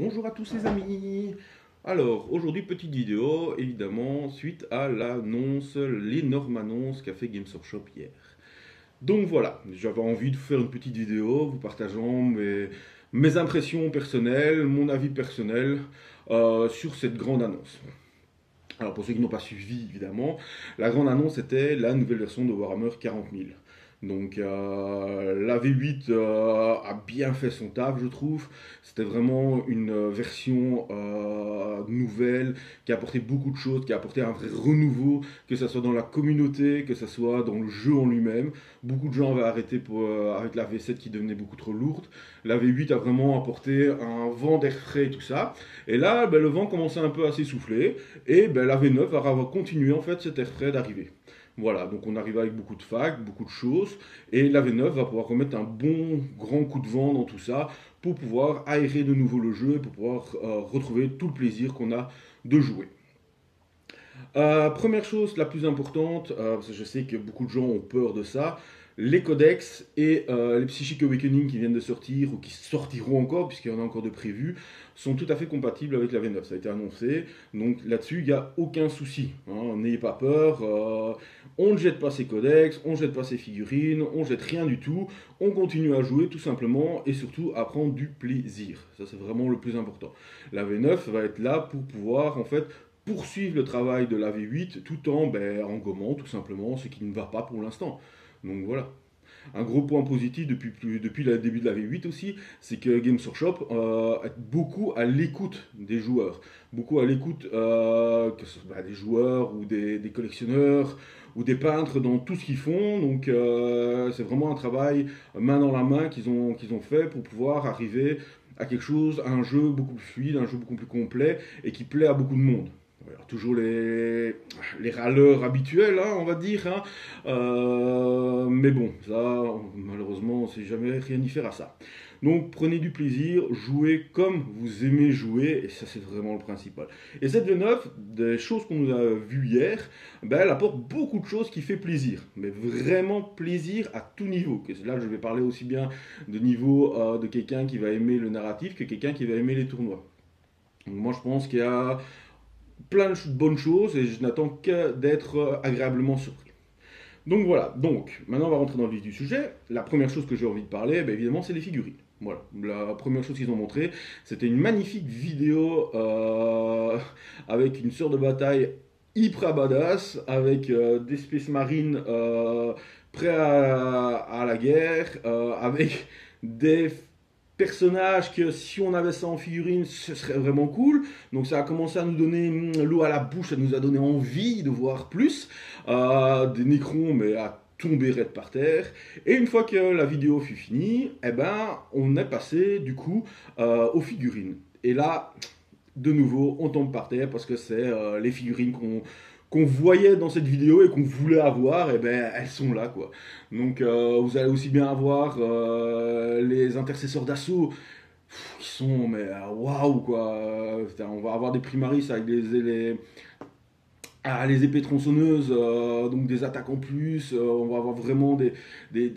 Bonjour à tous les amis. Alors, aujourd'hui, petite vidéo, évidemment, suite à l'annonce, l'énorme annonce qu'a fait Games Workshop hier. Donc voilà, j'avais envie de faire une petite vidéo, vous partageant mes impressions personnelles, mon avis personnel sur cette grande annonce. Alors pour ceux qui n'ont pas suivi, évidemment, la grande annonce était la nouvelle version de Warhammer 40 000. Donc la V8 a bien fait son taf, je trouve. C'était vraiment une version nouvelle qui a apporté beaucoup de choses, qui a apporté un vrai renouveau, que ce soit dans la communauté, que ce soit dans le jeu en lui-même. Beaucoup de gens avaient arrêté avec la V7 qui devenait beaucoup trop lourde. La V8 a vraiment apporté un vent d'air frais et tout ça. Et là, le vent commençait un peu à s'essouffler. Et la V9 va continuer en fait cet air frais d'arriver. Voilà, donc on arrive avec beaucoup de facs, beaucoup de choses, et la V9 va pouvoir remettre un bon grand coup de vent dans tout ça pour pouvoir aérer de nouveau le jeu et pour pouvoir retrouver tout le plaisir qu'on a de jouer. Première chose la plus importante, parce que je sais que beaucoup de gens ont peur de ça, les codex et les Psychic Awakening qui viennent de sortir ou qui sortiront encore, puisqu'il y en a encore de prévus, sont tout à fait compatibles avec la V9. Ça a été annoncé, donc là-dessus, il n'y a aucun souci. N'ayez pas peur, on ne jette pas ces codex, on ne jette pas ces figurines, on ne jette rien du tout, on continue à jouer tout simplement et surtout à prendre du plaisir. Ça, c'est vraiment le plus important. La V9 va être là pour pouvoir, en fait, poursuivre le travail de la V8 tout en gommant tout simplement ce qui ne va pas pour l'instant. Donc voilà. Un gros point positif depuis le début de la V8 aussi, c'est que Games Workshop est beaucoup à l'écoute des joueurs. Beaucoup à l'écoute que ce soit des joueurs ou des collectionneurs ou des peintres dans tout ce qu'ils font. Donc c'est vraiment un travail main dans la main qu'ils ont fait pour pouvoir arriver à quelque chose, à un jeu beaucoup plus fluide, un jeu beaucoup plus complet et qui plaît à beaucoup de monde. Alors, toujours les râleurs habituels, hein, on va dire. Hein. Mais bon, ça, malheureusement, on ne sait jamais rien y faire à ça. Donc, prenez du plaisir, jouez comme vous aimez jouer, et ça, c'est vraiment le principal. Et cette V9, des choses qu'on nous a vues hier, elle apporte beaucoup de choses qui fait plaisir. Mais vraiment plaisir à tout niveau. Là, je vais parler aussi bien de niveau de quelqu'un qui va aimer le narratif que quelqu'un qui va aimer les tournois. Donc, moi, je pense qu'il y a plein de bonnes choses et je n'attends que d'être agréablement surpris. Donc voilà, donc maintenant on va rentrer dans le vif du sujet. La première chose que j'ai envie de parler, évidemment, c'est les figurines. Voilà, la première chose qu'ils ont montré, c'était une magnifique vidéo avec une sœur de bataille hyper badass, avec des Space Marines prêts à la guerre, avec des personnages que si on avait ça en figurine, ce serait vraiment cool. Donc ça a commencé à nous donner l'eau à la bouche, ça nous a donné envie de voir plus. Des Nécrons, mais à tomber raide par terre. Et une fois que la vidéo fut finie, on est passé du coup aux figurines. Et là, de nouveau, on tombe par terre parce que c'est les figurines qu'on voyait dans cette vidéo et qu'on voulait avoir, elles sont là, quoi. Donc vous allez aussi bien avoir les intercesseurs d'assaut qui sont, mais waouh, quoi. On va avoir des primaris avec les épées tronçonneuses, donc des attaques en plus. On va avoir vraiment les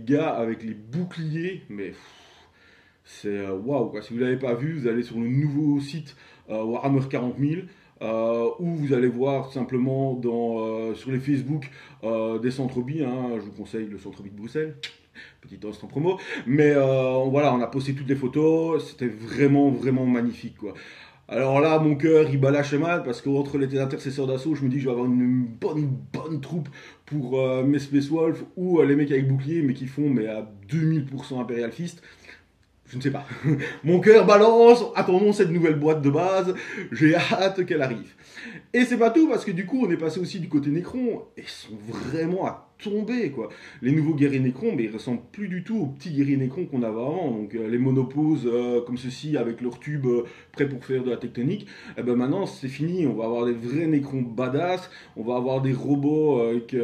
gars avec les boucliers, mais c'est waouh, quoi. Si vous ne l'avez pas vu, vous allez sur le nouveau site Warhammer 40 000. Où vous allez voir simplement sur les Facebook des centres-billes. Hein, je vous conseille le centre-billes de Bruxelles. Petit instant promo. Mais voilà, on a posté toutes les photos. C'était vraiment, vraiment magnifique, quoi. Alors là, mon cœur, il bat la mal parce qu'entre les intercesseurs d'assaut, je me dis que je vais avoir une bonne troupe pour mes Space Wolves ou les mecs avec bouclier, mais qui font à 2000% Imperial Fist. Je ne sais pas. Mon cœur balance, attendons cette nouvelle boîte de base, j'ai hâte qu'elle arrive. Et c'est pas tout, parce que du coup, on est passé aussi du côté Nécron, et ils sont vraiment à tomber, quoi. Les nouveaux guerriers Nécron, ils ressemblent plus du tout aux petits guerriers Nécron qu'on avait avant. Donc les monoposes comme ceci, avec leurs tubes prêts pour faire de la tectonique, maintenant c'est fini, on va avoir des vrais Nécrons badass, on va avoir des robots avec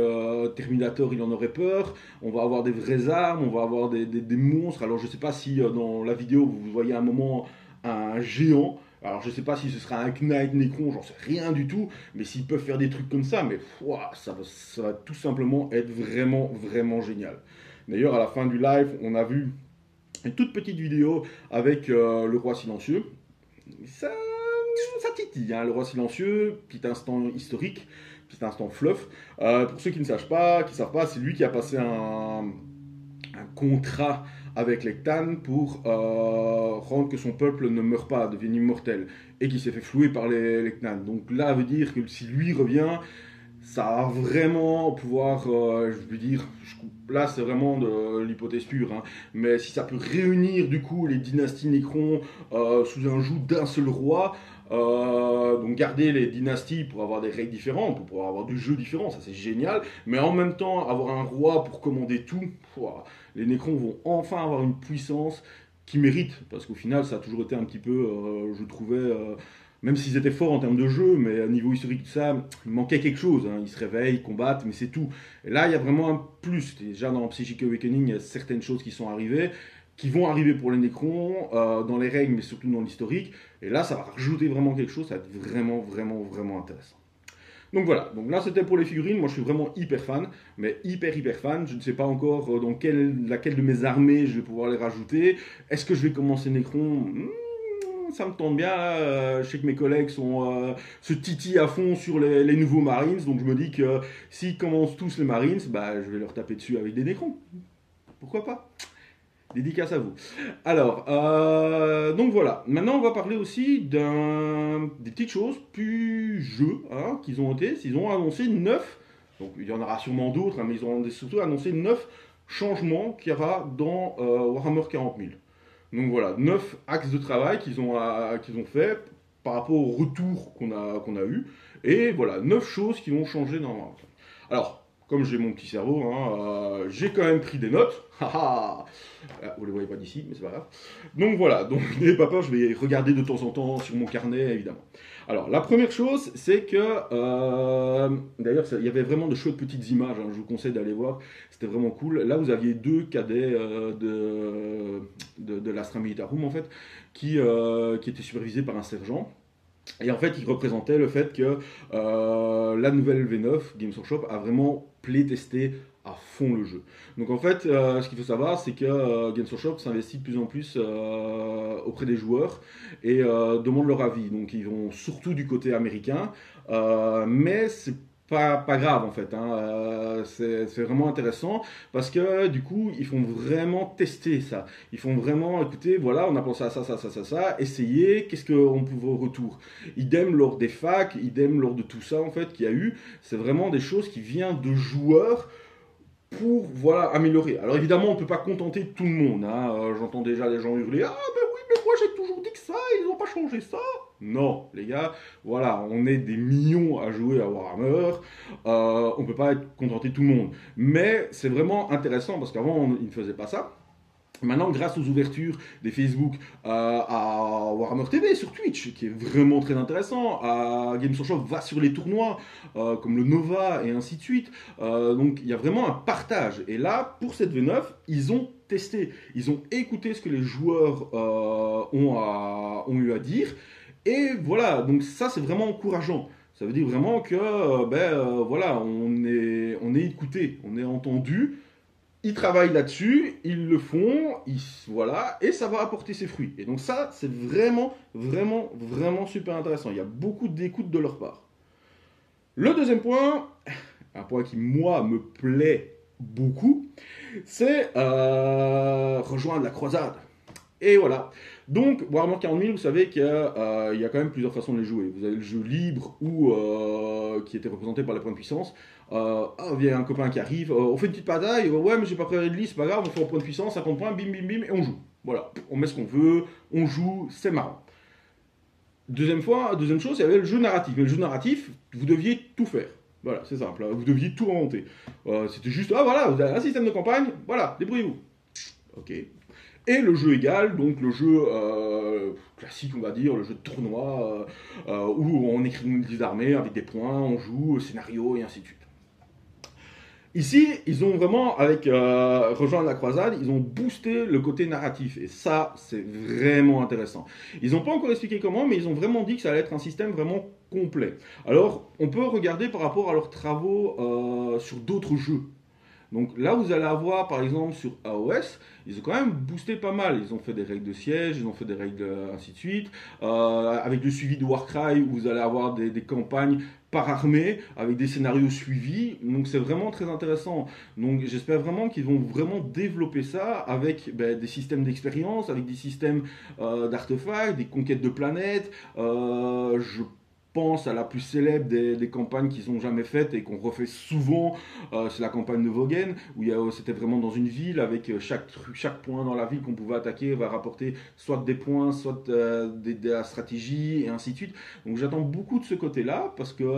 Terminator, il en aurait peur, on va avoir des vraies armes, on va avoir des monstres. Alors je sais pas si dans la vidéo vous voyez à un moment un géant. Alors je sais pas si ce sera un Knight Necron, j'en sais rien du tout, mais s'ils peuvent faire des trucs comme ça, mais ça va tout simplement être vraiment, vraiment génial. D'ailleurs, à la fin du live, on a vu une toute petite vidéo avec le roi silencieux. Ça, ça titille, hein, le roi silencieux, petit instant historique, petit instant fluff. Pour ceux qui ne savent pas, c'est lui qui a passé un contrat avec l'Ectan pour rendre que son peuple ne meure pas, devienne immortel, et qui s'est fait flouer par l'Ectan. Donc là, ça veut dire que si lui revient, ça va vraiment pouvoir, je veux dire, là c'est vraiment de l'hypothèse pure, hein, mais si ça peut réunir du coup les dynasties Nécron sous un joug d'un seul roi, donc garder les dynasties pour avoir des règles différentes, pour pouvoir avoir du jeu différent, ça c'est génial, mais en même temps avoir un roi pour commander tout, ouah, les Nécrons vont enfin avoir une puissance qui mérite, parce qu'au final ça a toujours été un petit peu, je trouvais, même s'ils étaient forts en termes de jeu, mais à niveau historique, tout ça, il manquait quelque chose. Hein. Ils se réveillent, ils combattent, mais c'est tout. Et là, il y a vraiment un plus. Déjà, dans Psychic Awakening, il y a certaines choses qui sont arrivées, qui vont arriver pour les Nécrons, dans les règles, mais surtout dans l'historique. Et là, ça va rajouter vraiment quelque chose, ça va être vraiment, vraiment, vraiment intéressant. Donc voilà, donc là c'était pour les figurines, moi je suis vraiment hyper fan, mais hyper fan, je ne sais pas encore dans laquelle de mes armées je vais pouvoir les rajouter, est-ce que je vais commencer Nécron ça me tente bien. Je sais que mes collègues se titillent à fond sur les nouveaux Marines, donc je me dis que s'ils commencent tous les Marines, bah, je vais leur taper dessus avec des Nécrons. Pourquoi pas? Dédicace à vous. Alors, donc voilà. Maintenant, on va parler aussi des petites choses plus jeux hein, qu'ils ont été. Ils ont annoncé 9, donc il y en aura sûrement d'autres, hein, mais ils ont surtout annoncé 9 changements qu'il y aura dans Warhammer 40 000. Donc voilà, 9 axes de travail qu'ils ont fait par rapport au retour qu'on a eu. Et voilà, 9 choses qui vont changer dans Warhammer. Alors, comme j'ai mon petit cerveau, hein, j'ai quand même pris des notes. Vous les voyez pas d'ici, mais c'est pas grave. Donc voilà, donc n'ayez pas peur, je vais regarder de temps en temps sur mon carnet, évidemment. Alors, la première chose, c'est que... D'ailleurs, il y avait vraiment de chouettes petites images, hein, je vous conseille d'aller voir, c'était vraiment cool. Là, vous aviez 2 cadets de l'Astra Militarum, en fait, qui étaient supervisés par un sergent. Et en fait, il représentait le fait que la nouvelle V9, Games Workshop, a vraiment playtesté à fond le jeu. Donc en fait, ce qu'il faut savoir, c'est que Games Workshop s'investit de plus en plus auprès des joueurs et demande leur avis. Donc ils vont surtout du côté américain, mais c'est pas grave en fait, hein. C'est vraiment intéressant parce que du coup ils font vraiment tester ça. Ils font vraiment écoutez, voilà, on a pensé à ça, essayez, qu'est-ce qu'on peut au retour. Idem lors des facs, idem lors de tout ça en fait qu'il y a eu, c'est vraiment des choses qui viennent de joueurs pour voilà, améliorer. Alors évidemment on ne peut pas contenter tout le monde, hein. J'entends déjà les gens hurler ah ben oui mais moi j'ai toujours dit que ça, ils n'ont pas changé ça. Non, les gars, voilà, on est des millions à jouer à Warhammer, on ne peut pas être contenté tout le monde. Mais c'est vraiment intéressant parce qu'avant, ils ne faisaient pas ça. Maintenant, grâce aux ouvertures des Facebook à Warhammer TV sur Twitch, qui est vraiment très intéressant, à Games Workshop va sur les tournois comme le Nova et ainsi de suite. Donc il y a vraiment un partage. Et là, pour cette V9, ils ont testé, ils ont écouté ce que les joueurs ont eu à dire. Et voilà, donc ça c'est vraiment encourageant. Ça veut dire vraiment que voilà, on est écouté, on est entendu. Ils travaillent là-dessus, ils le font, voilà, et ça va apporter ses fruits. Et donc ça, c'est vraiment, vraiment, vraiment super intéressant. Il y a beaucoup d'écoute de leur part. Le deuxième point, un point qui, moi, me plaît beaucoup, c'est rejoindre la croisade. Et voilà. Donc, Warhammer 40 000, vous savez qu'il y a quand même plusieurs façons de les jouer. Vous avez le jeu libre ou qui était représenté par les points de puissance. Il y a un copain qui arrive, on fait une petite bataille, ouais, mais j'ai pas préparé de liste, c'est pas grave, on fait un point de puissance, 50 points, bim, bim, bim, et on joue. Voilà, on met ce qu'on veut, on joue, c'est marrant. Deuxième chose, il y avait le jeu narratif. Mais le jeu narratif, vous deviez tout faire. Voilà, c'est simple, vous deviez tout inventer. C'était juste, voilà, vous avez un système de campagne, voilà, débrouillez-vous. Ok. Et le jeu égal, donc le jeu classique, on va dire, le jeu de tournoi, où on écrit une liste d'armées avec des points, on joue, scénario, et ainsi de suite. Ici, ils ont vraiment, avec Rejoindre la croisade, ils ont boosté le côté narratif. Et ça, c'est vraiment intéressant. Ils n'ont pas encore expliqué comment, mais ils ont vraiment dit que ça allait être un système vraiment complet. Alors, on peut regarder par rapport à leurs travaux sur d'autres jeux. Donc là, vous allez avoir, par exemple, sur AOS, ils ont quand même boosté pas mal. Ils ont fait des règles de siège, ils ont fait des règles ainsi de suite. Avec le suivi de Warcry, vous allez avoir des campagnes par armée, avec des scénarios suivis. Donc c'est vraiment très intéressant. Donc j'espère vraiment qu'ils vont vraiment développer ça avec des systèmes d'expérience, avec des systèmes d'artefacts, des conquêtes de planètes. Je pense à la plus célèbre des campagnes qu'ils ont jamais faites et qu'on refait souvent, c'est la campagne de Voguen, où c'était vraiment dans une ville, avec chaque point dans la ville qu'on pouvait attaquer va rapporter soit des points, soit de la stratégie, et ainsi de suite. Donc j'attends beaucoup de ce côté-là, parce que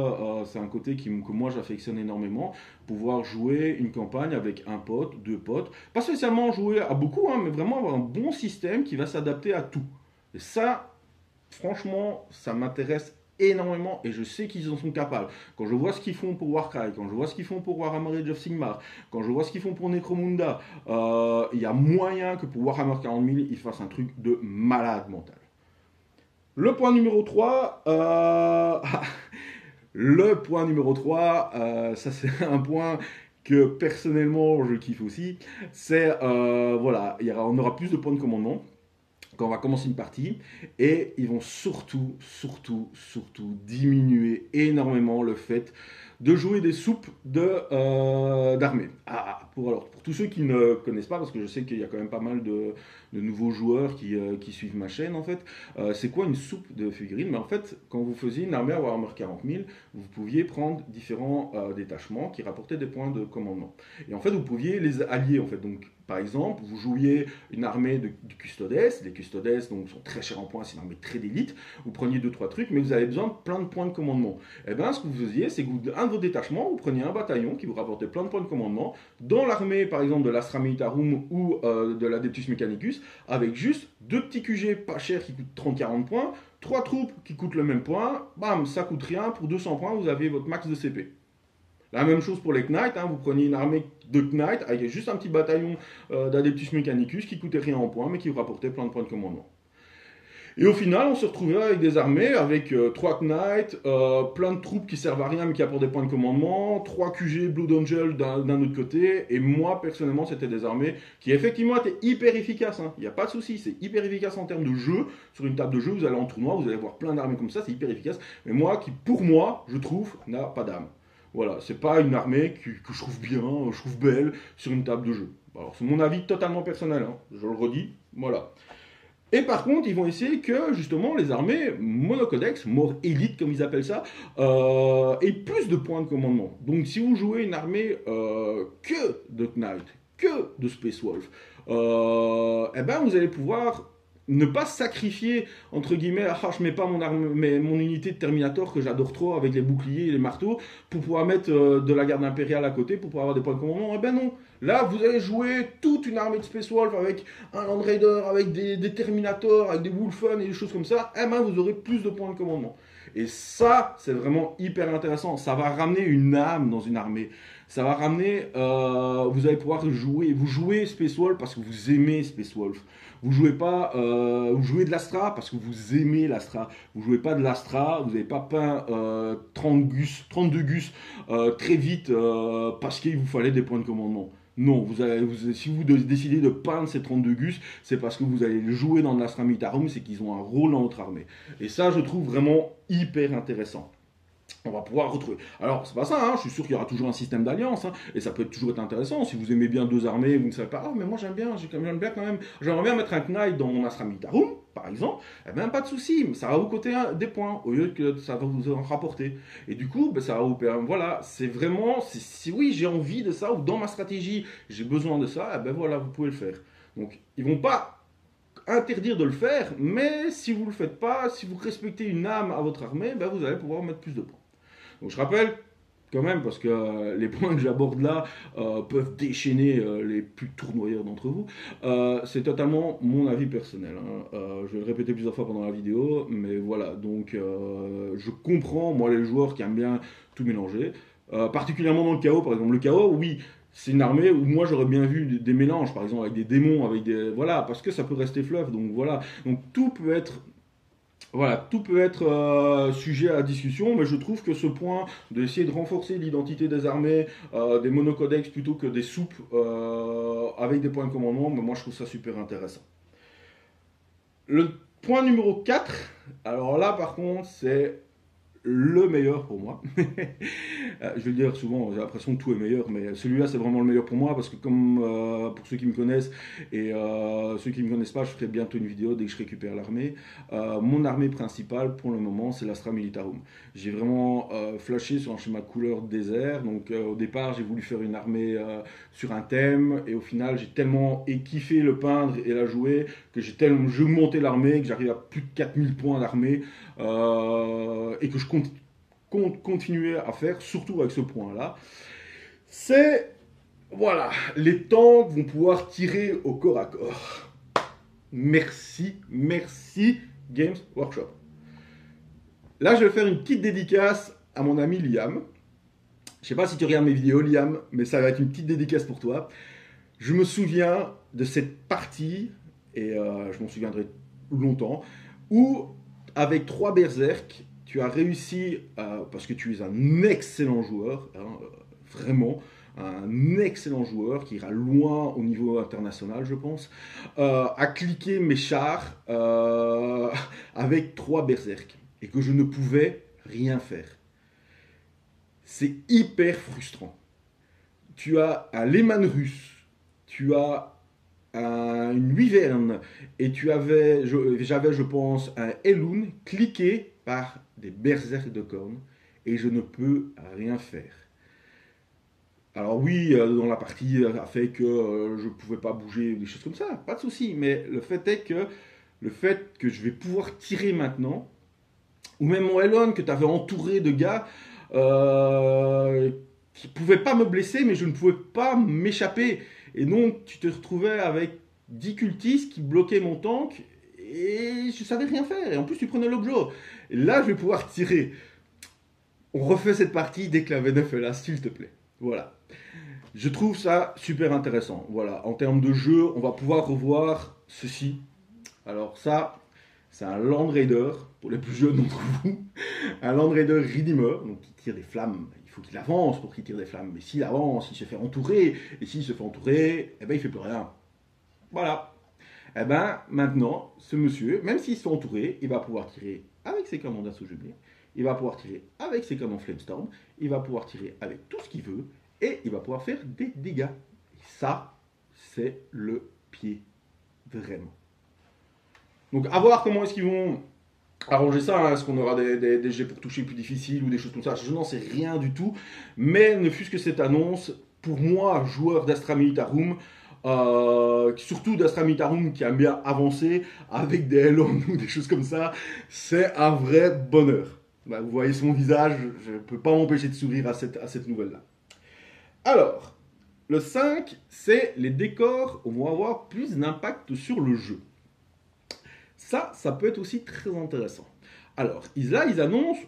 c'est un côté que moi j'affectionne énormément, pouvoir jouer une campagne avec un pote, deux potes, pas spécialement jouer à beaucoup, hein, mais vraiment avoir un bon système qui va s'adapter à tout. Et ça, franchement, ça m'intéresse énormément et je sais qu'ils en sont capables. Quand je vois ce qu'ils font pour Warcry, quand je vois ce qu'ils font pour Warhammer Age of Sigmar, quand je vois ce qu'ils font pour Necromunda, il y a moyen que pour Warhammer 40 000, ils fassent un truc de malade mental. Le point numéro 3, le point numéro 3, ça c'est un point que personnellement je kiffe aussi, c'est, voilà, on aura plus de points de commandement quand on va commencer une partie, et ils vont surtout diminuer énormément le fait de jouer des soupes d'armée. Pour tous ceux qui ne connaissent pas, parce que je sais qu'il y a quand même pas mal de nouveaux joueurs qui suivent ma chaîne, en fait, c'est quoi une soupe de figurines? Mais en fait, quand vous faisiez une armée à Warhammer 40 000, vous pouviez prendre différents détachements qui rapportaient des points de commandement. Et en fait, vous pouviez les allier, en fait. Donc, par exemple, vous jouiez une armée de custodes. Les custodes donc, sont très chers en points, c'est une armée très d'élite. Vous preniez 2-3 trucs, mais vous avez besoin de plein de points de commandement. Et bien, ce que vous faisiez, c'est que un de vos détachements, vous preniez un bataillon qui vous rapportait plein de points de commandement dans l'armée, par exemple, de l'Astra Militarum ou de l'Adeptus Mechanicus, avec juste 2 petits QG pas chers qui coûtent 30-40 points, 3 troupes qui coûtent le même point, bam, ça coûte rien, pour 200 points, vous avez votre max de CP. La même chose pour les Knights, hein, vous preniez une armée de Knights avec juste un petit bataillon d'Adeptus Mechanicus qui coûtait rien en points mais qui vous rapportait plein de points de commandement. Et au final, on se retrouvait avec des armées avec 3 Knights, plein de troupes qui servent à rien mais qui apportent des points de commandement, 3 QG Blood Angel d'un autre côté, et moi personnellement c'était des armées qui effectivement étaient hyper efficaces, il n'y a pas de souci, c'est hyper efficace en termes de jeu, sur une table de jeu, vous allez en tournoi, vous allez voir plein d'armées comme ça, c'est hyper efficace, mais pour moi, je trouve, n'a pas d'âme. Voilà, c'est pas une armée que je trouve bien, je trouve belle sur une table de jeu. Alors c'est mon avis totalement personnel, je le redis, voilà. Et par contre, ils vont essayer que justement les armées monocodex, mort élite comme ils appellent ça, aient plus de points de commandement. Donc si vous jouez une armée que de Knight, que de Space Wolf, eh ben vous allez pouvoir ne pas sacrifier, entre guillemets, je mets pas mon unité de Terminator que j'adore trop avec les boucliers et les marteaux pour pouvoir mettre de la garde impériale à côté pour pouvoir avoir des points de commandement. Eh ben non, là vous allez jouer toute une armée de Space Wolf avec un Land Raider, avec des Terminators, avec des Wolfen et des choses comme ça. Eh ben vous aurez plus de points de commandement. Et ça, c'est vraiment hyper intéressant. Ça va ramener une âme dans une armée. Ça va ramener, vous allez pouvoir vous jouez Space Wolf parce que vous aimez Space Wolf. Vous jouez pas, vous jouez de l'Astra parce que vous aimez l'Astra. Vous jouez pas de l'Astra, vous n'avez pas peint 32 Gus très vite parce qu'il vous fallait des points de commandement. Non, si vous décidez de peindre ces 32 Gus, c'est parce que vous allez le jouer dans l'Astra Militarum, c'est qu'ils ont un rôle dans votre armée. Et ça, je trouve vraiment hyper intéressant. On va pouvoir retrouver. Alors, c'est pas ça, je suis sûr qu'il y aura toujours un système d'alliance, et ça peut toujours être intéressant. Si vous aimez bien 2 armées, vous ne savez pas, mais moi j'aime bien quand même, j'aimerais bien mettre un Knight dans mon Astra Militarum, par exemple, eh bien pas de souci, ça va vous coûter des points, au lieu que ça va vous en rapporter. Et du coup, ça va vous permettre, voilà, c'est vraiment, si oui, j'ai envie de ça, ou dans ma stratégie, j'ai besoin de ça, eh bien voilà, vous pouvez le faire. Donc, ils vont pas interdire de le faire, mais si vous ne le faites pas, si vous respectez une âme à votre armée, ben vous allez pouvoir mettre plus de points. Donc je rappelle quand même, parce que les points que j'aborde là peuvent déchaîner les plus tournoyeurs d'entre vous, c'est totalement mon avis personnel. Je vais le répéter plusieurs fois pendant la vidéo, mais voilà, donc je comprends, moi, les joueurs qui aiment bien tout mélanger, particulièrement dans le chaos, par exemple. Le chaos, oui, c'est une armée où moi j'aurais bien vu des mélanges, par exemple avec des démons, avec des... Voilà, parce que ça peut rester fleuve, donc voilà. Donc tout peut être Voilà, tout peut être sujet à discussion, mais je trouve que ce point d'essayer de renforcer l'identité des armées, des monocodex plutôt que des soupes avec des points de commandement, mais moi je trouve ça super intéressant. Le point numéro 4, alors là par contre c'est le meilleur pour moi. Je vais le dire souvent, j'ai l'impression que tout est meilleur, mais celui-là c'est vraiment le meilleur pour moi parce que comme pour ceux qui me connaissent et ceux qui ne me connaissent pas, je ferai bientôt une vidéo dès que je récupère l'armée. Mon armée principale pour le moment c'est l'Astra Militarum. J'ai vraiment flashé sur un schéma de couleur désert, donc au départ j'ai voulu faire une armée sur un thème et au final j'ai tellement kiffé le peindre et la jouer que je montais l'armée, que j'arrive à plus de 4000 points d'armée et que je compte continuer à faire, surtout avec ce point-là, c'est, voilà, les tanks vont pouvoir tirer au corps à corps. Merci, merci Games Workshop. Là, je vais faire une petite dédicace à mon ami Liam. Je sais pas si tu regardes mes vidéos, Liam, mais ça va être une petite dédicace pour toi. Je me souviens de cette partie, et je m'en souviendrai longtemps, où avec 3 berserk, tu as réussi, parce que tu es un excellent joueur, hein, vraiment, un excellent joueur qui ira loin au niveau international, je pense, à cliquer mes chars avec 3 berserk, et que je ne pouvais rien faire. C'est hyper frustrant. Tu as un Lehman russe, tu as une Wyvern et j'avais, je pense, un Elun cliqué par des berserk de cornes et je ne peux rien faire. Alors oui, dans la partie a fait que je ne pouvais pas bouger, des choses comme ça, pas de souci, mais le fait est que je vais pouvoir tirer maintenant, ou même mon Elon que tu avais entouré de gars qui ne pouvaient pas me blesser, mais je ne pouvais pas m'échapper. Et donc, tu te retrouvais avec 10 cultistes qui bloquaient mon tank et je savais rien faire. Et en plus, tu prenais l'objet. Et là, je vais pouvoir tirer. On refait cette partie dès que la V9 est là, s'il te plaît. Voilà. Je trouve ça super intéressant. Voilà. En termes de jeu, on va pouvoir revoir ceci. Alors ça, c'est un Land Raider, pour les plus jeunes d'entre vous. Un Land Raider Redeemer, donc qui tire des flammes. Il faut qu'il avance pour qu'il tire des flammes. Mais s'il avance, il se fait entourer. Et s'il se fait entourer, eh ben, il fait plus rien. Voilà. Eh ben, maintenant, ce monsieur, même s'il se fait entourer, il va pouvoir tirer avec ses canons d'assaut jumelé. Il va pouvoir tirer avec ses canons Flamestorm. Il va pouvoir tirer avec tout ce qu'il veut. Et il va pouvoir faire des dégâts. Et ça, c'est le pied. Vraiment. Donc, à voir comment est-ce qu'ils vont arranger ça. Hein. Est-ce qu'on aura des jets pour toucher plus difficiles ou des choses comme ça? Je n'en sais rien du tout. Mais ne fût-ce que cette annonce, pour moi, joueur d'Astra Militarum, surtout d'Astra Militarum qui aime bien avancer avec des Elon ou des choses comme ça, c'est un vrai bonheur. Bah, vous voyez son visage, je ne peux pas m'empêcher de sourire à cette nouvelle-là. Alors, le 5, c'est les décors vont avoir plus d'impact sur le jeu. Ça peut être aussi très intéressant. Alors, ils annoncent,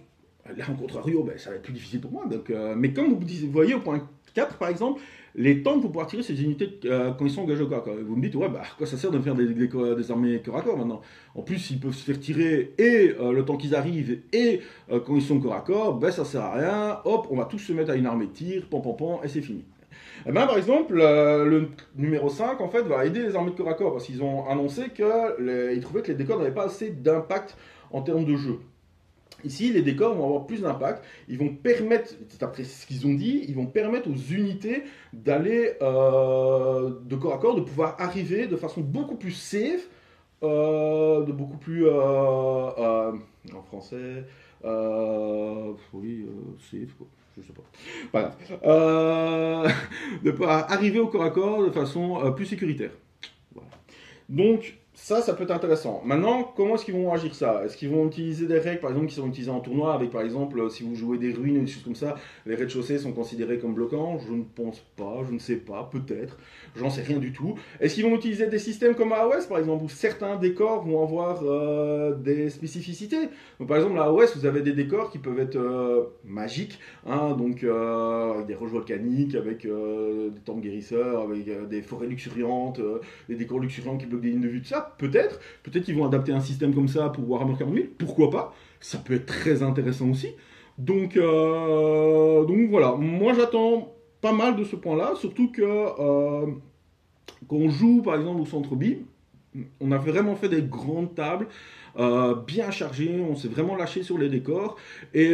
là en contrario, ben, ça va être plus difficile pour moi, donc, mais comme vous voyez au point 4 par exemple, les tanks vont pouvoir tirer ces unités quand ils sont engagés au corps à corps. Vous me dites, ouais, bah, à quoi ça sert de faire des armées corps à corps maintenant? En plus, ils peuvent se faire tirer et le temps qu'ils arrivent et quand ils sont corps à corps, ben, ça sert à rien, hop, on va tous se mettre à une armée de tir, pan pan pan, et c'est fini. Eh ben, par exemple, le numéro 5 en fait, va aider les armées de corps à corps parce qu'ils ont annoncé qu'ils trouvaient que les décors n'avaient pas assez d'impact en termes de jeu. Ici, les décors vont avoir plus d'impact. Ils vont permettre, après ce qu'ils ont dit, ils vont permettre aux unités d'aller de corps à corps, de pouvoir arriver de façon beaucoup plus safe, de beaucoup plus en français, oui, safe quoi. Je sais pas. Pas grave. De pouvoir arriver au corps à corps de façon plus sécuritaire. Voilà. Donc, ça peut être intéressant. Maintenant, comment est-ce qu'ils vont agir ça? Est-ce qu'ils vont utiliser des règles, par exemple, qui sont utilisées en tournoi, avec, par exemple, si vous jouez des ruines ou des choses comme ça, les rez-de-chaussée sont considérés comme bloquants? Je ne pense pas, je ne sais pas, peut-être. J'en sais rien du tout. Est-ce qu'ils vont utiliser des systèmes comme AOS, par exemple, où certains décors vont avoir des spécificités? Donc, par exemple, à AOS, vous avez des décors qui peuvent être magiques, hein, donc avec des roches volcaniques, avec des temples guérisseurs, avec des forêts luxuriantes, des décors luxuriants qui bloquent des lignes de vue, tout ça. ça, peut-être qu'ils vont adapter un système comme ça pour Warhammer 40 000, pourquoi pas, ça peut être très intéressant aussi. Donc voilà, moi j'attends pas mal de ce point-là, surtout que quand on joue par exemple au centre B, on a vraiment fait des grandes tables, bien chargées, on s'est vraiment lâché sur les décors, et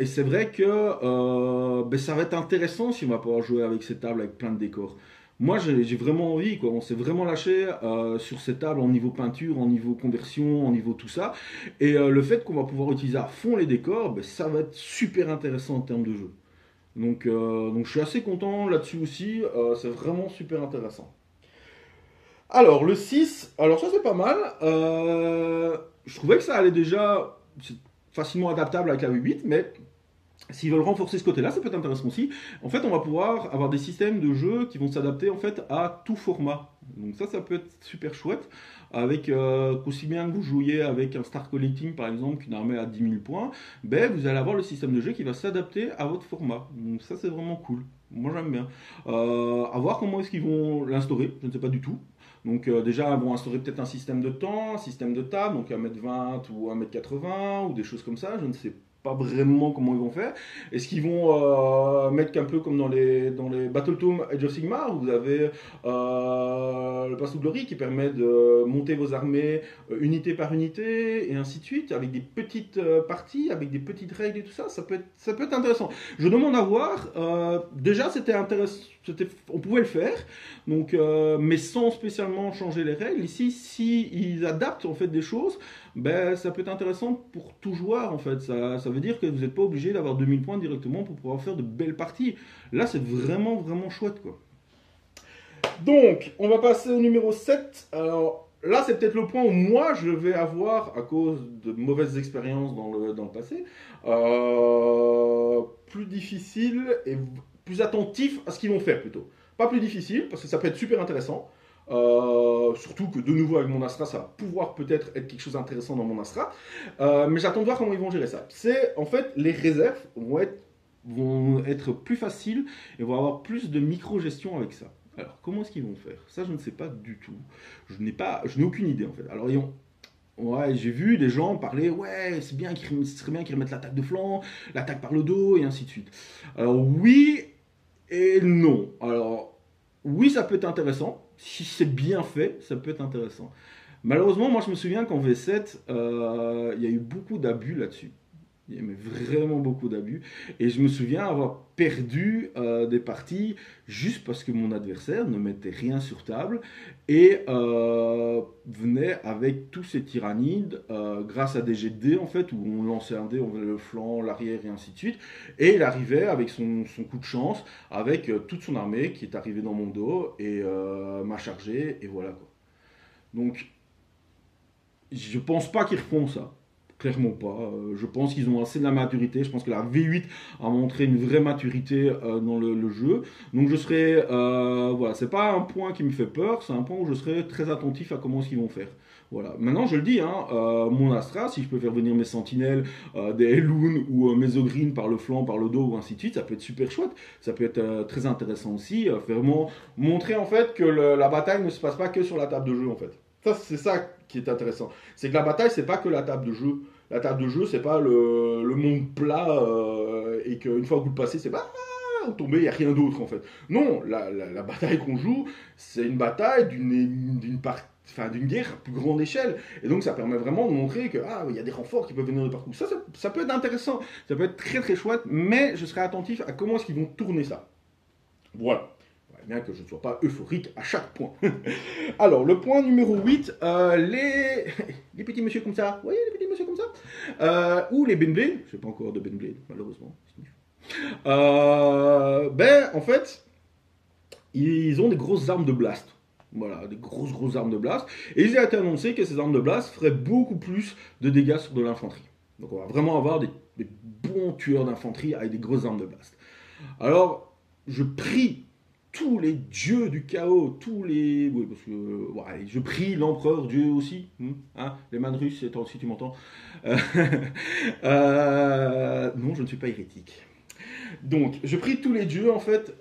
c'est vrai que ben, ça va être intéressant si on va pouvoir jouer avec ces tables avec plein de décors. Moi j'ai vraiment envie, quoi. On s'est vraiment lâché sur ces tables en niveau peinture, en niveau conversion, en niveau tout ça, et le fait qu'on va pouvoir utiliser à fond les décors, ben, ça va être super intéressant en termes de jeu. Donc je suis assez content là-dessus aussi, c'est vraiment super intéressant. Alors, le 6, alors ça c'est pas mal. Je trouvais que ça allait déjà c'est facilement adaptable avec la V8, mais s'ils veulent renforcer ce côté-là, ça peut être intéressant aussi. En fait, on va pouvoir avoir des systèmes de jeu qui vont s'adapter en fait à tout format. Donc ça peut être super chouette. Avec aussi bien que vous jouiez avec un Star Collecting par exemple, qu'une armée à 10 000 points, ben, vous allez avoir le système de jeu qui va s'adapter à votre format. Donc ça c'est vraiment cool. Moi j'aime bien. À voir comment est-ce qu'ils vont l'instaurer, je ne sais pas du tout. Donc déjà, ils vont instaurer peut-être un système de temps, un système de table, donc 1,20 m ou 1,80 m ou des choses comme ça, je ne sais pas vraiment comment ils vont faire. Est-ce qu'ils vont mettre un peu comme dans les Battletome Age of Sigmar, où vous avez le Pass to Glory qui permet de monter vos armées unité par unité, et ainsi de suite, avec des petites parties, avec des petites règles et tout ça, ça peut être intéressant. Je demande à voir, déjà c'était intéressant, on pouvait le faire, donc, mais sans spécialement changer les règles. Ici, si ils adaptent en fait des choses, ben, ça peut être intéressant pour tout joueur en fait. Ça veut dire que vous n'êtes pas obligé d'avoir 2000 points directement pour pouvoir faire de belles parties. Là, c'est vraiment, vraiment chouette, quoi. Donc, on va passer au numéro 7. Alors, là, c'est peut-être le point où moi, je vais avoir, à cause de mauvaises expériences dans le passé, plus difficile et plus attentif à ce qu'ils vont faire plutôt. Pas plus difficile, parce que ça peut être super intéressant. Surtout que de nouveau avec mon Astra, ça va pouvoir peut-être être quelque chose d'intéressant dans mon Astra. Mais j'attends de voir comment ils vont gérer ça. C'est en fait les réserves vont être plus faciles et vont avoir plus de micro-gestion avec ça. Alors comment est-ce qu'ils vont faire? Ça je ne sais pas du tout. Je n'ai aucune idée en fait. Alors ouais, j'ai vu des gens parler, ouais, ce serait bien qu'ils remettent l'attaque de flanc, l'attaque par le dos et ainsi de suite. Alors oui et non. Alors oui, ça peut être intéressant. Si c'est bien fait, ça peut être intéressant. Malheureusement, moi je me souviens qu'en V7, il y a eu beaucoup d'abus là-dessus. Il y avait vraiment beaucoup d'abus. Et je me souviens avoir perdu des parties juste parce que mon adversaire ne mettait rien sur table et venait avec tous ses tyrannides grâce à des jets de dés en fait, où on lançait un dé, on faisait le flanc, l'arrière et ainsi de suite. Et il arrivait avec son coup de chance, avec toute son armée qui est arrivée dans mon dos et m'a chargé et voilà quoi. Donc je pense pas qu'ils refont ça. Clairement pas. Je pense qu'ils ont assez de la maturité. Je pense que la V8 a montré une vraie maturité dans le jeu. Donc je serai... voilà, c'est pas un point qui me fait peur, c'est un point où je serai très attentif à comment ce qu'ils vont faire. Voilà. Maintenant, je le dis, hein, mon Astra, si je peux faire venir mes sentinelles, des Elune ou mes Ogryn par le flanc, par le dos ou ainsi de suite, ça peut être super chouette. Ça peut être très intéressant aussi. Vraiment montrer en fait que la bataille ne se passe pas que sur la table de jeu en fait. Ça, c'est ça qui est intéressant. C'est que la bataille, c'est pas que la table de jeu. La table de jeu, c'est pas le monde plat et qu'une fois que vous le passez, c'est pas vous tombez, il n'y a rien d'autre en fait. Non, la bataille qu'on joue, c'est une bataille d'une guerre à plus grande échelle. Et donc ça permet vraiment de montrer que il y a des renforts qui peuvent venir de partout. Ça peut être intéressant, ça peut être très très chouette, mais je serai attentif à comment est-ce qu'ils vont tourner ça. Voilà. Bien que je ne sois pas euphorique à chaque point. Alors, le point numéro 8, les petits messieurs comme ça, vous voyez les petits messieurs comme ça, ou les Benblade, je sais pas encore de Benblade, malheureusement. Ben, en fait, ils ont des grosses armes de blast. Voilà, des grosses armes de blast. Et il a été annoncé que ces armes de blast feraient beaucoup plus de dégâts sur de l'infanterie. Donc on va vraiment avoir des bons tueurs d'infanterie avec des grosses armes de blast. Alors, je prie tous les dieux du chaos, oui, parce que ouais, je prie l'empereur Dieu aussi, hein, les man russes, si tu m'entends. Non, je ne suis pas hérétique. Donc, je prie tous les dieux en fait,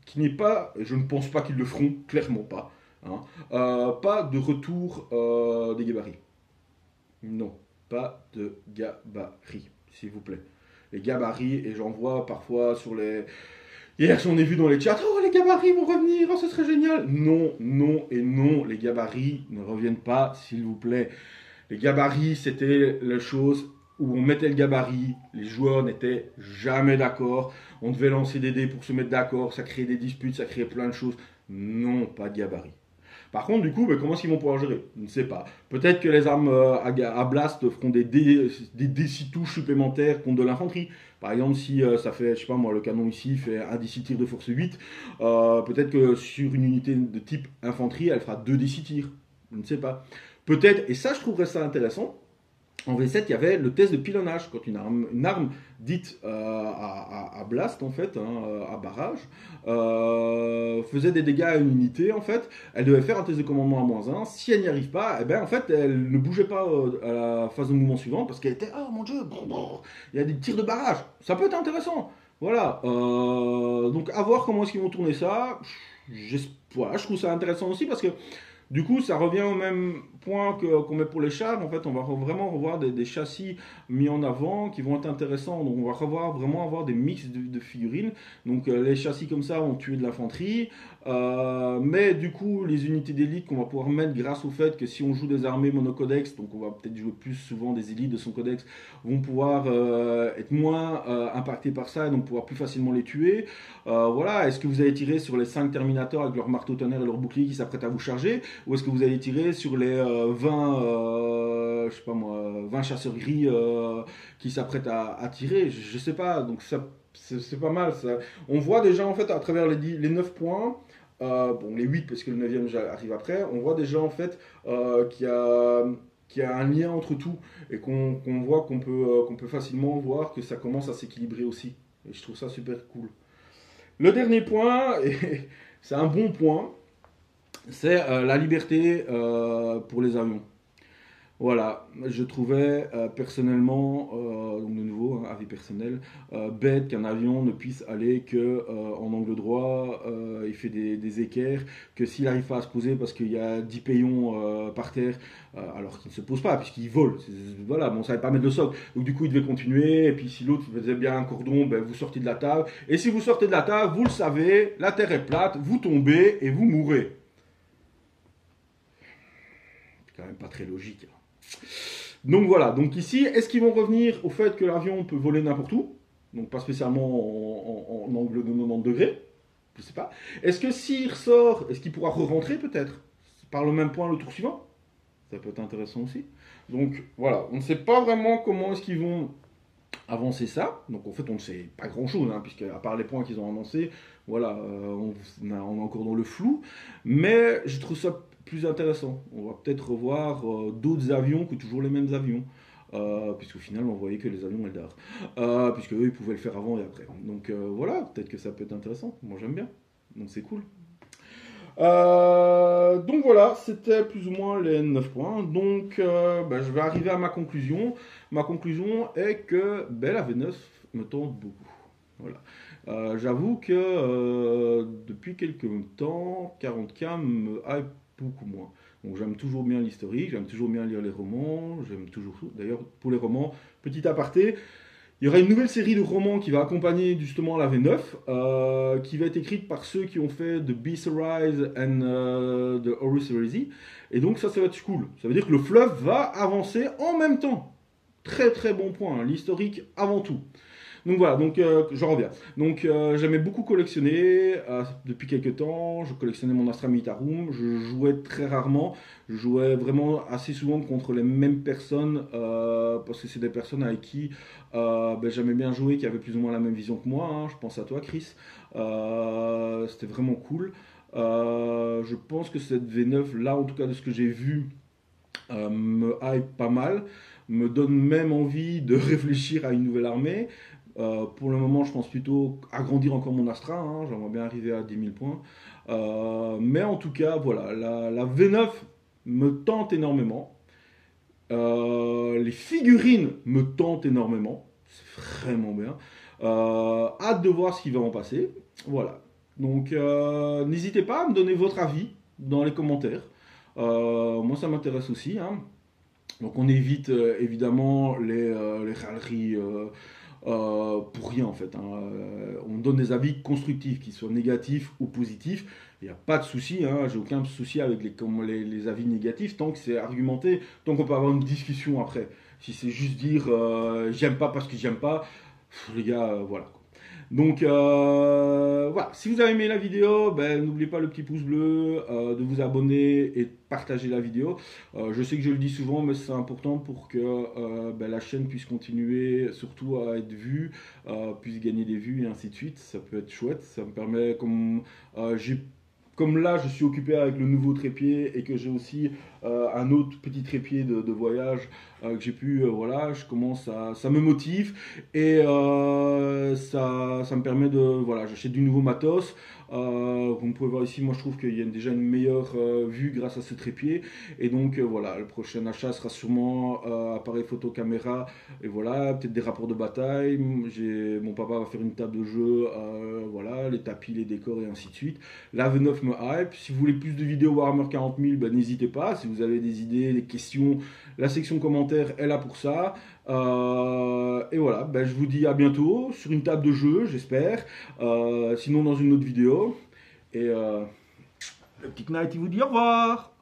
qui n'est pas, je ne pense pas qu'ils le feront, clairement pas. hein. Pas de retour des gabarits. Non, pas de gabarits, s'il vous plaît. Les gabarits, et j'en vois parfois sur les... Hier, j'en ai vu dans les chats, oh les gabarits vont revenir, oh ce serait génial. Non, non et non, les gabarits ne reviennent pas, s'il vous plaît. Les gabarits, c'était la chose où on mettait le gabarit, les joueurs n'étaient jamais d'accord, on devait lancer des dés pour se mettre d'accord, ça créait des disputes, ça créait plein de choses. Non, pas de gabarit. Par contre, du coup, comment est-ce qu'ils vont pouvoir gérer? Je ne sais pas. Peut-être que les armes à blast feront des D6 touches supplémentaires contre de l'infanterie. Par exemple, si ça fait, je sais pas moi, le canon ici fait un D6 tir de force 8, peut-être que sur une unité de type infanterie, elle fera 2 D6 tirs. Je ne sais pas. Peut-être, et ça je trouverais ça intéressant, en V7, il y avait le test de pilonnage. Quand une arme dite à blast, en fait, hein, à barrage, faisait des dégâts à une unité, en fait, elle devait faire un test de commandement à -1. Si elle n'y arrive pas, eh ben, en fait, elle ne bougeait pas à la phase de mouvement suivante parce qu'elle était, oh mon dieu, il y a des tirs de barrage. Ça peut être intéressant. Voilà. Donc, à voir comment est-ce qu'ils vont tourner ça. Voilà, je trouve ça intéressant aussi parce que du coup, ça revient au même point qu'on met pour les chars. En fait, on va vraiment revoir des châssis mis en avant qui vont être intéressants. Donc, on va vraiment avoir des mix de figurines. Donc, les châssis comme ça vont tuer de l'infanterie. Mais du coup, les unités d'élite qu'on va pouvoir mettre grâce au fait que si on joue des armées monocodex, donc on va peut-être jouer plus souvent des élites de son codex, vont pouvoir être moins impactés par ça et donc pouvoir plus facilement les tuer. Voilà, est-ce que vous allez tirer sur les 5 Terminators avec leur marteau tonnerre et leur bouclier qui s'apprêtent à vous charger? Ou est-ce que vous allez tirer sur les 20, je sais pas moi, 20 chasseurs gris qui s'apprêtent à tirer? Je sais pas, donc ça, c'est pas mal. Ça. On voit déjà en fait à travers les 9 points, bon les 8 parce que le 9e arrive après, on voit déjà en fait qu'il y a un lien entre tout et qu'on voit qu'on peut facilement voir que ça commence à s'équilibrer aussi. Et je trouve ça super cool. Le dernier point, et c'est un bon point, c'est la liberté pour les avions. Voilà, je trouvais personnellement, donc de nouveau, hein, avis personnel, bête qu'un avion ne puisse aller que en angle droit, il fait des équerres, que s'il n'arrive pas à se poser parce qu'il y a 10 payons par terre, alors qu'il ne se pose pas, puisqu'il vole, voilà, bon, on ne savait pas mettre de socle, donc du coup il devait continuer, et puis si l'autre faisait bien un cordon, ben, vous sortez de la table, et si vous sortez de la table, vous le savez, la terre est plate, vous tombez et vous mourrez. C'est quand même pas très logique. Donc voilà, donc ici, est-ce qu'ils vont revenir au fait que l'avion peut voler n'importe où? Donc pas spécialement en angle de 90 degrés, je sais pas. Est-ce que s'il ressort, est-ce qu'il pourra re-rentrer peut-être par le même point le tour suivant? Ça peut être intéressant aussi. Donc voilà, on ne sait pas vraiment comment est-ce qu'ils vont avancer ça. Donc en fait, on ne sait pas grand-chose, hein, puisque à part les points qu'ils ont annoncés, voilà, on est encore dans le flou. Mais je trouve ça plus intéressant. On va peut-être revoir d'autres avions que toujours les mêmes avions. Puisqu'au final, on voyait que les avions Eldar. Puisque eux, ils pouvaient le faire avant et après. Donc voilà, peut-être que ça peut être intéressant. Moi, j'aime bien. Donc c'est cool. Donc voilà, c'était plus ou moins les 9 points. Donc je vais arriver à ma conclusion. Ma conclusion est que la V9 me tente beaucoup. Voilà. J'avoue que depuis quelques temps, 40K me hype beaucoup moins. Donc j'aime toujours bien l'historique, j'aime toujours bien lire les romans, j'aime toujours tout. D'ailleurs, pour les romans, petit aparté, il y aura une nouvelle série de romans qui va accompagner justement la V9, qui va être écrite par ceux qui ont fait The Beast Arise and The Horus Heresy. Et donc ça va être cool. Ça veut dire que le fleuve va avancer en même temps. Très très bon point, hein. L'historique avant tout. Donc voilà, donc je reviens. Donc j'aimais beaucoup collectionner depuis quelques temps. Je collectionnais mon Astra Militarum. Je jouais très rarement. Je jouais vraiment assez souvent contre les mêmes personnes parce que c'est des personnes avec qui j'aimais bien jouer, qui avaient plus ou moins la même vision que moi. Hein. Je pense à toi, Chris. C'était vraiment cool. Je pense que cette V9 là, en tout cas de ce que j'ai vu, me hype pas mal, me donne même envie de réfléchir à une nouvelle armée. Pour le moment, je pense plutôt agrandir encore mon Astra. Hein, j'aimerais bien arriver à 10 000 points. Mais en tout cas, voilà, la V9 me tente énormément. Les figurines me tentent énormément. C'est vraiment bien. Hâte de voir ce qui va en passer. Voilà. Donc, n'hésitez pas à me donner votre avis dans les commentaires. Moi, ça m'intéresse aussi, hein. Donc on évite évidemment les râleries pour rien en fait, hein. On donne des avis constructifs, qu'ils soient négatifs ou positifs. Il n'y a pas de souci, hein. J'ai aucun souci avec les avis négatifs tant que c'est argumenté, tant qu'on peut avoir une discussion après. Si c'est juste dire j'aime pas parce que j'aime pas, les gars, voilà. Donc voilà, si vous avez aimé la vidéo, ben, n'oubliez pas le petit pouce bleu, de vous abonner et de partager la vidéo. Je sais que je le dis souvent, mais c'est important pour que ben, la chaîne puisse continuer, surtout à être vue, puisse gagner des vues et ainsi de suite. Ça peut être chouette, ça me permet, comme là, je suis occupé avec le nouveau trépied et que j'ai aussi un autre petit trépied de voyage que j'ai pu, voilà, ça me motive et ça me permet de, voilà, j'achète du nouveau matos. Vous pouvez voir ici, moi je trouve qu'il y a déjà une meilleure vue grâce à ce trépied et donc voilà, le prochain achat sera sûrement appareil photo caméra et voilà, peut-être des rapports de bataille. Mon papa va faire une table de jeu, voilà, les tapis, les décors et ainsi de suite. La V9 me hype. Si vous voulez plus de vidéos Warhammer 40 000, ben, n'hésitez pas. Si vous avez des idées, des questions, la section commentaires est là pour ça. Et voilà, ben, je vous dis à bientôt sur une table de jeu, j'espère. Sinon dans une autre vidéo. Et le petit Knight, il vous dit au revoir.